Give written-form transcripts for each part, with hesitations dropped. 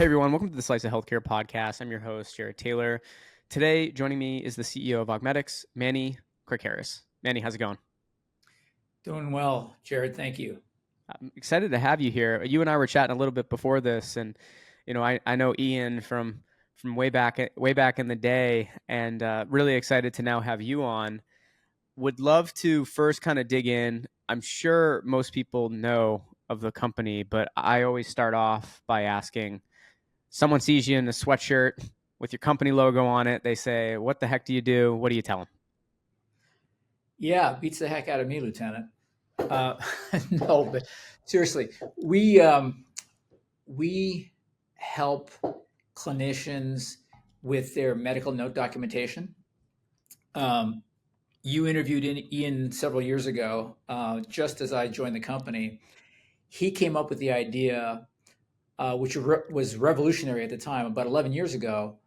everyone. Welcome to the Slice of Healthcare podcast. I'm your host, Jared Taylor. Today, joining me is the CEO of Augmedix, Manny Krakaris. Manny, how's it going? Doing well, Jared. Thank you. I'm excited to have you here. You and I were chatting a little bit before this, and I know Ian from way back in the day, and really excited to now have you on. Would love to first kind of dig in. I'm sure most people know of the company, but I always start off by asking, someone sees you in a sweatshirt with your company logo on it. They say, "What the heck do you do?" What do you tell them? Yeah, beats the heck out of me, Lieutenant. Uh, no, but seriously, we help clinicians with their medical note documentation. You interviewed Ian several years ago, just as I joined the company. He came up with the idea, which was revolutionary at the time, about 11 years ago,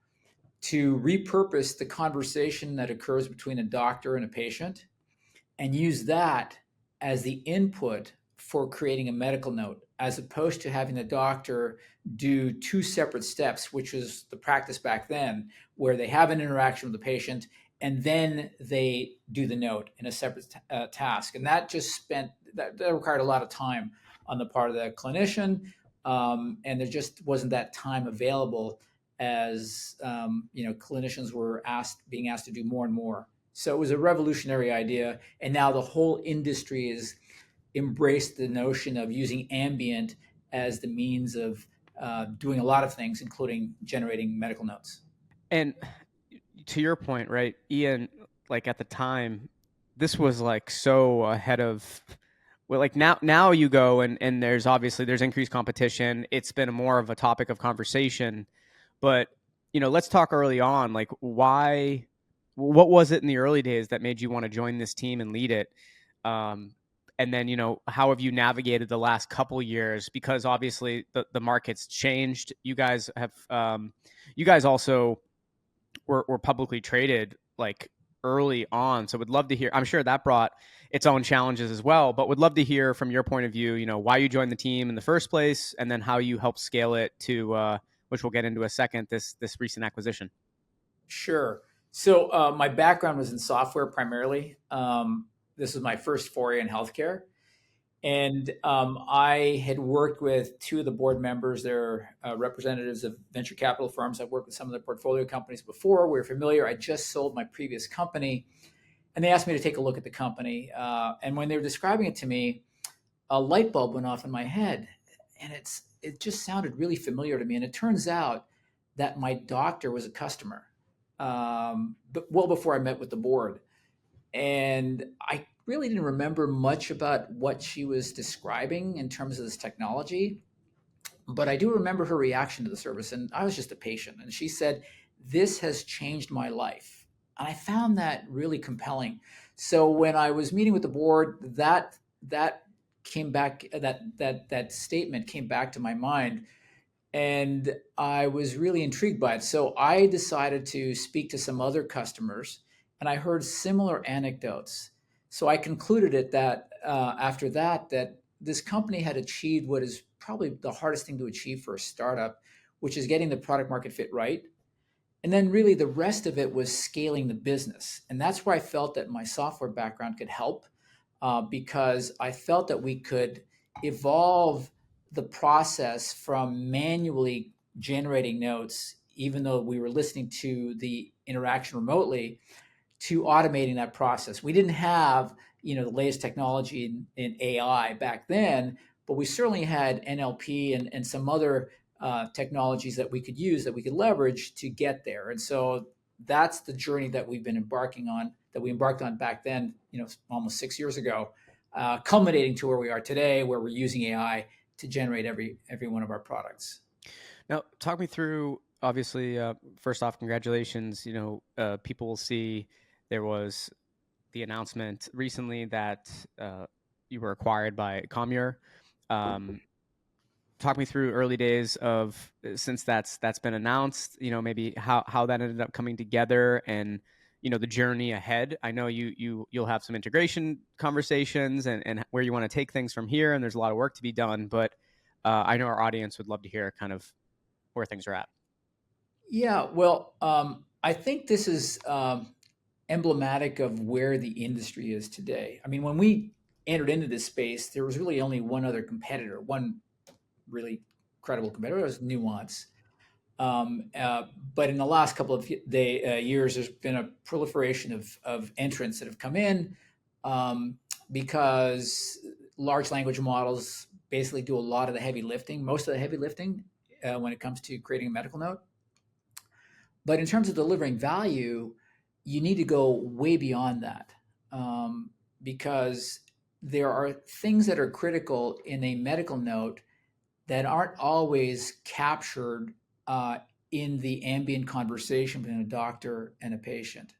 to repurpose the conversation that occurs between a doctor and a patient and use that as the input for creating a medical note, as opposed to having the doctor do two separate steps, which was the practice back then, where they have an interaction with the patient and then they do the note in a separate task. And that required a lot of time on the part of the clinician. And there just wasn't that time available as clinicians were being asked to do more and more. So it was a revolutionary idea, and now the whole industry has embraced the notion of using ambient as the means of doing a lot of things, including generating medical notes. And to your point, right, Ian, like at the time, this was like so ahead of, well, like now you go and there's increased competition. It's been more of a topic of conversation, but let's talk early on, like what was it in the early days that made you want to join this team and lead it? And then, how have you navigated the last couple years? Because obviously the market's changed. You guys also were publicly traded like early on. So would love to hear, I'm sure that brought its own challenges as well, but would love to hear from your point of view, why you joined the team in the first place, and then how you helped scale it to, which we'll get into a second, this recent acquisition. Sure. So my background was in software primarily. This was my first foray in healthcare. And I had worked with two of the board members. They're representatives of venture capital firms. I've worked with some of the portfolio companies before. We're familiar. I just sold my previous company, and they asked me to take a look at the company. And when they were describing it to me, a light bulb went off in my head, and it just sounded really familiar to me. And it turns out that my doctor was a customer, but well before I met with the board. And I really didn't remember much about what she was describing in terms of this technology, but I do remember her reaction to the service. And I was just a patient. And she said, "This has changed my life." And I found that really compelling. So when I was meeting with the board, that came back, that statement came back to my mind. And I was really intrigued by it. So I decided to speak to some other customers, and I heard similar anecdotes. So I concluded after that this company had achieved what is probably the hardest thing to achieve for a startup, which is getting the product market fit right. And then really the rest of it was scaling the business. And that's where I felt that my software background could help, because I felt that we could evolve the process from manually generating notes, even though we were listening to the interaction remotely, to automating that process. We didn't have, the latest technology in AI back then, but we certainly had NLP and some other technologies that we could use, that we could leverage to get there. And so that's the journey that we've been that we embarked on back then, almost 6 years ago, culminating to where we are today, where we're using AI to generate every one of our products. Now, talk me through, obviously, first off, congratulations. People will see there was the announcement recently that you were acquired by Commure. Talk me through early days of, since that's been announced, maybe how that ended up coming together, and the journey ahead. I know you'll have some integration conversations and where you want to take things from here, and there's a lot of work to be done, but I know our audience would love to hear kind of where things are at? Yeah, well, I think this is emblematic of where the industry is today. I mean, when we entered into this space, there was really only one other competitor, one really credible competitor, was Nuance. Um, uh, but in the last couple of years, there's been a proliferation of entrants that have come in um, because large language models basically do a lot of the heavy lifting, most of the heavy lifting when it comes to creating a medical note. But in terms of delivering value, you need to go way beyond that um, because there are things that are critical in a medical note that aren't always captured uh, in the ambient conversation between a doctor and a patient.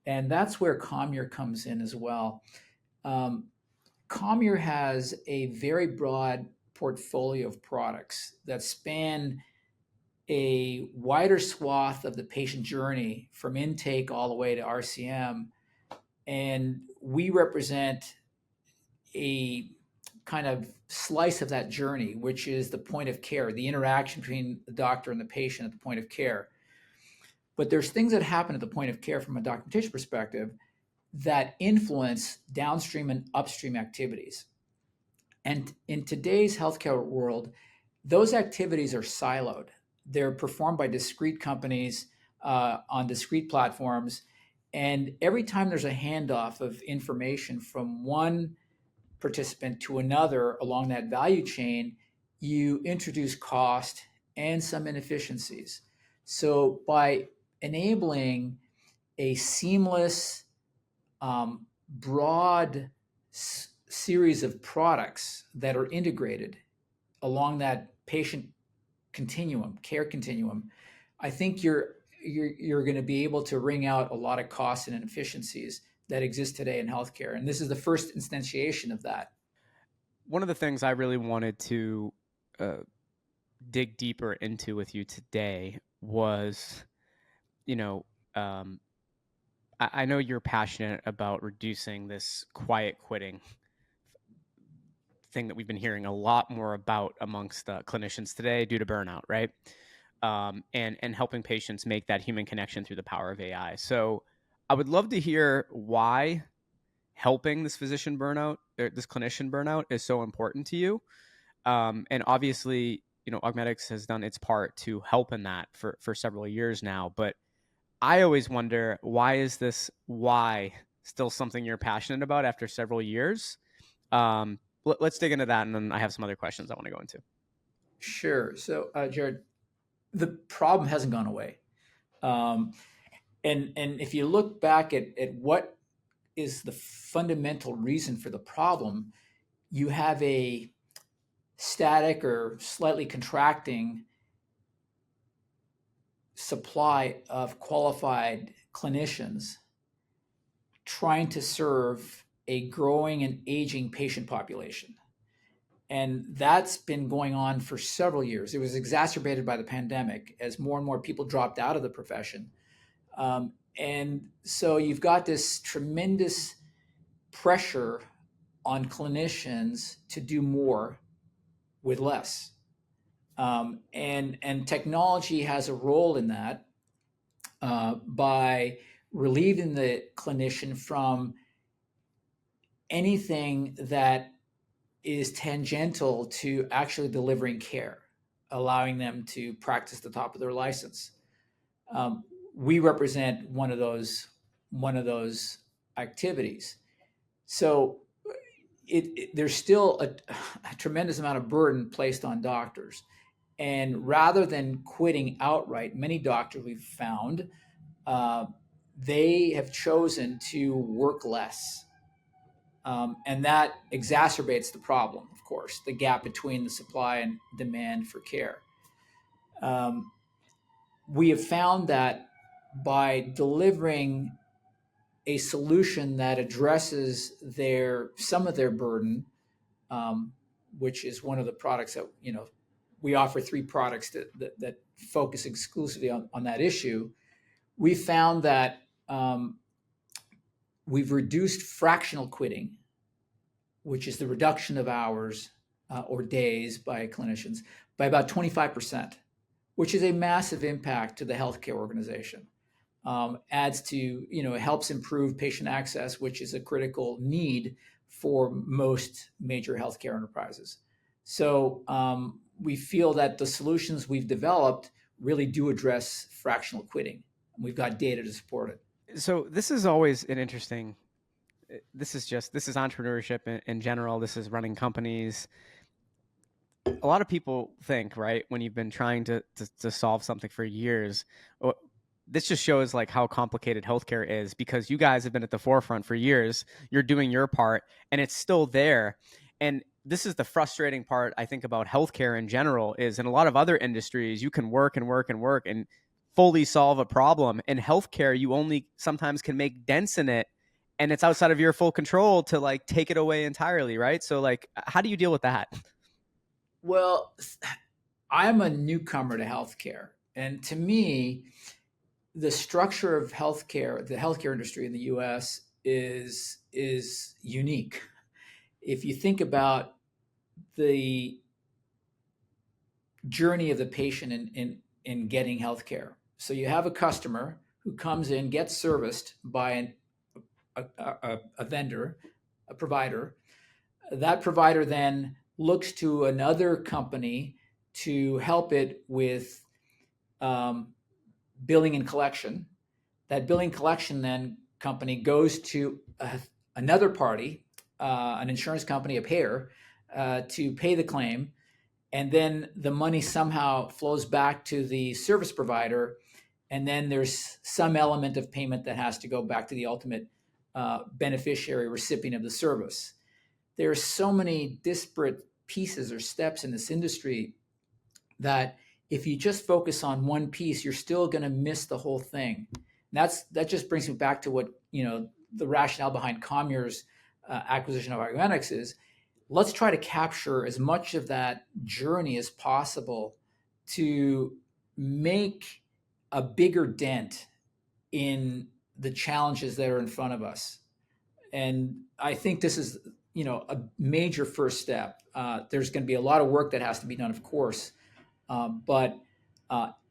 And that's where Commure comes in as well. Um, Commure has a very broad portfolio of products that span a wider swath of the patient journey from intake all the way to RCM. And we represent a kind of slice of that journey, which is the point of care, the interaction between the doctor and the patient at the point of care. But there's things that happen at the point of care from a documentation perspective that influence downstream and upstream activities. And in today's healthcare world, those activities are siloed. They're performed by discrete companies on discrete platforms. And every time there's a handoff of information from one participant to another along that value chain, you introduce cost and some inefficiencies. So by enabling a seamless, broad series of products that are integrated along that patient continuum, care continuum, I think you're going to be able to wring out a lot of costs and inefficiencies that exist today in healthcare. And this is the first instantiation of that. One of the things I really wanted to uh, dig deeper into with you today was, you know, um, I know you're passionate about reducing this quiet quitting thing that we've been hearing a lot more about amongst clinicians today due to burnout, right? And helping patients make that human connection through the power of AI. So I would love to hear why helping this physician burnout, or this clinician burnout, is so important to you. And obviously, Augmedix has done its part to help in that for several years now. But I always wonder, why still something you're passionate about after several years? Let's dig into that, and then I have some other questions I want to go into. Sure. So, Jared, the problem hasn't gone away. Um, and if you look back at what is the fundamental reason for the problem, you have a static or slightly contracting supply of qualified clinicians trying to serve a growing and aging patient population. And that's been going on for several years. It was exacerbated by the pandemic as more and more people dropped out of the profession. And so you've got this tremendous pressure on clinicians to do more with less. And technology has a role in that by relieving the clinician from anything that is tangential to actually delivering care, allowing them to practice the top of their license. Um, we represent one of those activities. So there's still a tremendous amount of burden placed on doctors. And rather than quitting outright, many doctors we've found, uh, they have chosen to work less. And that exacerbates the problem, of course, the gap between the supply and demand for care. Um, we have found that by delivering a solution that addresses some of their burden, which is one of the products that we offer three products that focus exclusively on that issue. We found that we've reduced fractional quitting, which is the reduction of hours or days by clinicians, by about 25%, which is a massive impact to the healthcare organization. Adds to, it helps improve patient access, which is a critical need for most major healthcare enterprises. So we feel that the solutions we've developed really do address fractional quitting. We've got data to support it. So this is always an interesting. This is entrepreneurship in general. This is running companies. A lot of people think, right, when you've been trying to solve something for years, this just shows like how complicated healthcare is, because you guys have been at the forefront for years. You're doing your part and it's still there. And this is the frustrating part, I think, about healthcare in general. Is in a lot of other industries you can work and work and work and fully solve a problem. In healthcare, you only sometimes can make dents in it, and it's outside of your full control to like take it away entirely, right? So like, how do you deal with that? Well, I'm a newcomer to healthcare. And to me, the structure of healthcare, the healthcare industry in the US is unique. If you think about the journey of the patient in getting healthcare. So you have a customer who comes in, gets serviced by a vendor, a provider. That provider then looks to another company to help it with um, billing and collection. That billing collection then company goes to another party, an insurance company, a payer, to pay the claim, and then the money somehow flows back to the service provider, and then there's some element of payment that has to go back to the ultimate beneficiary recipient of the service. There are so many disparate pieces or steps in this industry that if you just focus on one piece, you're still going to miss the whole thing. That just brings me back to what the rationale behind Commure's acquisition of Augmedix is. Let's try to capture as much of that journey as possible to make a bigger dent in the challenges that are in front of us. And I think this is, a major first step. There's going to be a lot of work that has to be done, of course, but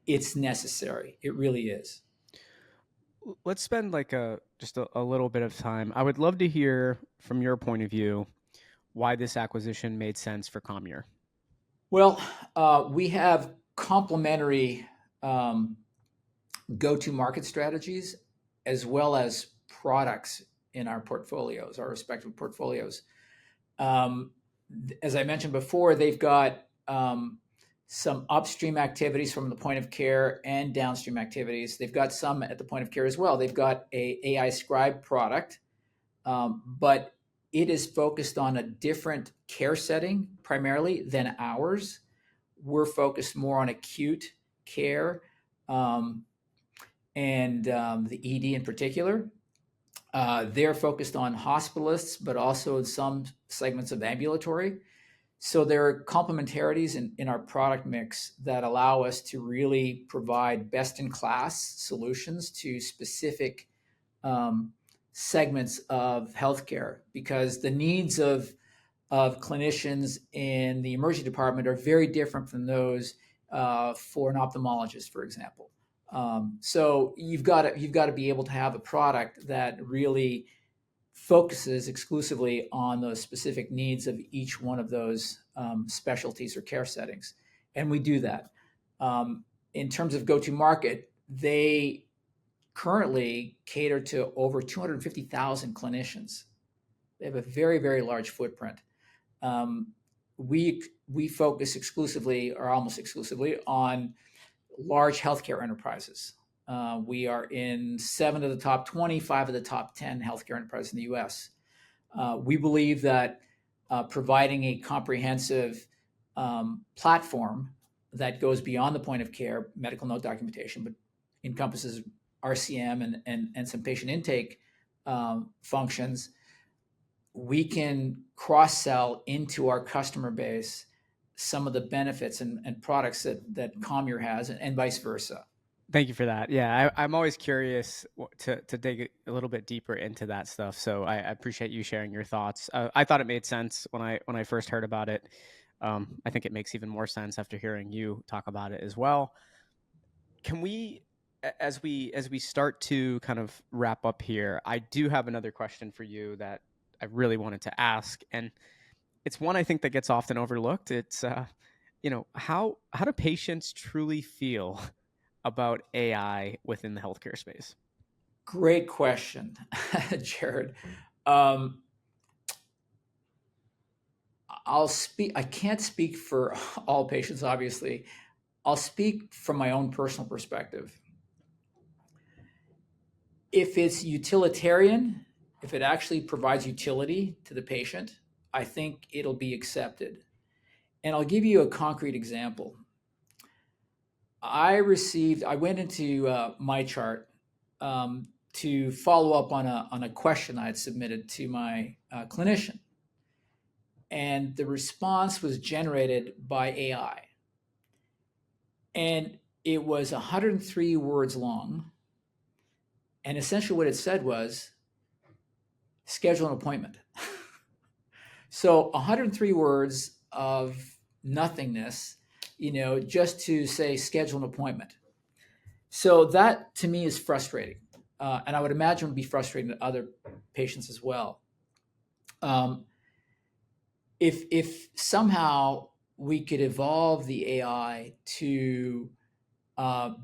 it's necessary. It really is. Let's spend like a little bit of time. I would love to hear from your point of view why this acquisition made sense for Commure. Well, we have complementary um, go-to-market strategies as well as products in our portfolios, our respective portfolios. Um, as I mentioned before, they've got some upstream activities from the point of care and downstream activities. They've got some at the point of care as well. They've got a AI scribe product, but it is focused on a different care setting primarily than ours. We're focused more on acute care, and the ED in particular. They're focused on hospitalists, but also in some segments of ambulatory. So there are complementarities in our product mix that allow us to really provide best-in-class solutions to specific segments of healthcare, because the needs of clinicians in the emergency department are very different from those for an ophthalmologist, for example. So you've got to be able to have a product that really focuses exclusively on the specific needs of each one of those specialties or care settings, and we do that. In terms of go-to-market, they currently cater to over 250,000 clinicians. They have a very, very large footprint. Um, we focus exclusively or almost exclusively on large healthcare enterprises. We are in 7 of the top 20, 5 of the top 10 healthcare enterprises in the US. We believe that providing a comprehensive platform that goes beyond the point of care medical note documentation, but encompasses RCM and some patient intake functions, we can cross-sell into our customer base some of the benefits and products that Commure has, and vice versa. Thank you for that. Yeah, I'm always curious to dig a little bit deeper into that stuff. So I appreciate you sharing your thoughts. I thought it made sense when I first heard about it. I think it makes even more sense after hearing you talk about it as well. can we, as we start to kind of wrap up here, I do have another question for you that I really wanted to ask, and it's one I think that gets often overlooked. It's how do patients truly feel about AI within the healthcare space? Great question, Jared. Um, I'll speak. I can't speak for all patients, obviously. I'll speak from my own personal perspective. If it's utilitarian, if it actually provides utility to the patient, I think it'll be accepted. And I'll give you a concrete example. I went into my chart to follow up on a question I had submitted to my clinician. And the response was generated by AI. And it was 103 words long. And essentially what it said was schedule an appointment. So 103 words of nothingness, just to say schedule an appointment. So that to me is frustrating. And I would imagine would be frustrating to other patients as well. If somehow we could evolve the AI to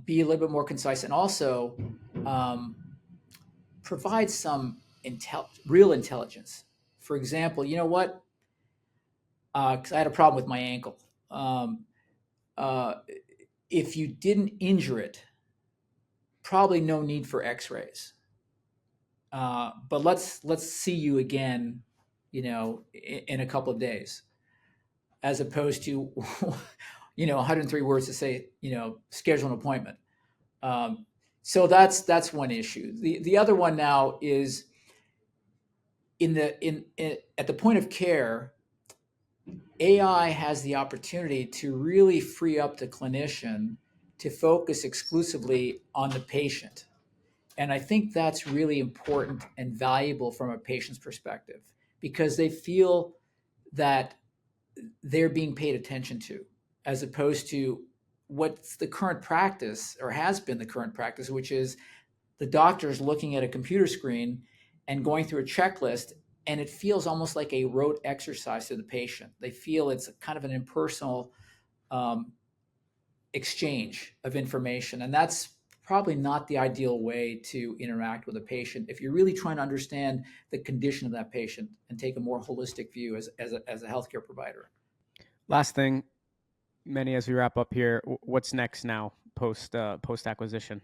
be a little bit more concise and also provide some real intelligence. For example, you know what? Because I had a problem with my ankle. If you didn't injure it, probably no need for X-rays. But let's see you again, in a couple of days, as opposed to 103 words to say schedule an appointment. So that's one issue. The other one now is at the point of care, AI has the opportunity to really free up the clinician to focus exclusively on the patient. And I think that's really important and valuable from a patient's perspective because they feel that they're being paid attention to, as opposed to what's the current practice or has been the current practice, which is the doctor's looking at a computer screen and going through a checklist, and it feels almost like a rote exercise to the patient. They feel it's kind of an impersonal exchange of information, and that's probably not the ideal way to interact with a patient if you're really trying to understand the condition of that patient and take a more holistic view as a healthcare provider. Last thing, Manny, as we wrap up here, what's next now post acquisition?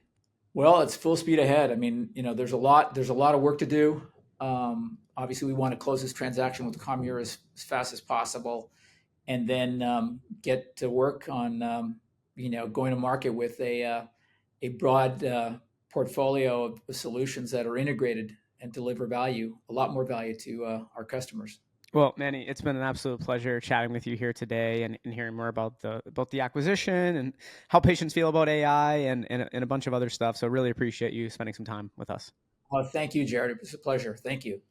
Well, it's full speed ahead. I mean, there's a lot of work to do. Obviously, we want to close this transaction with Commure as fast as possible, and then get to work on going to market with a broad portfolio of solutions that are integrated and deliver a lot more value to our customers. Well, Manny, it's been an absolute pleasure chatting with you here today and hearing more about the acquisition and how patients feel about AI and a bunch of other stuff. So really appreciate you spending some time with us. Thank you, Jared. It was a pleasure. Thank you.